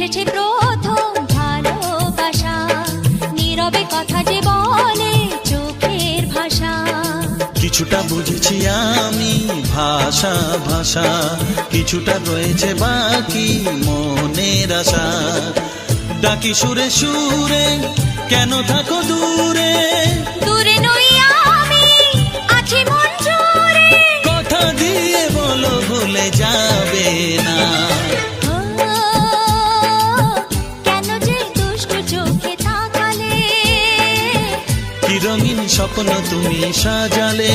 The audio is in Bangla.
এসেছে প্রথম ভালোবাসা, নীরবে কথা যে বলে চোখের ভাষা। কিছুটা বুঝেছি আমি ভাষা ভাষা, কিছুটা রয়েছে বাকি মনের আশা। ডাকি সুরে সুরে কেন থাকো দূরে, দূরে নই আমি আছি মন জুড়ে। কথা দিয়ে বলো ভুলে যাবে না। কেন যে দুষ্ট চোখে তাকালে, কি রঙিন স্বপ্ন তুমি সাজালে।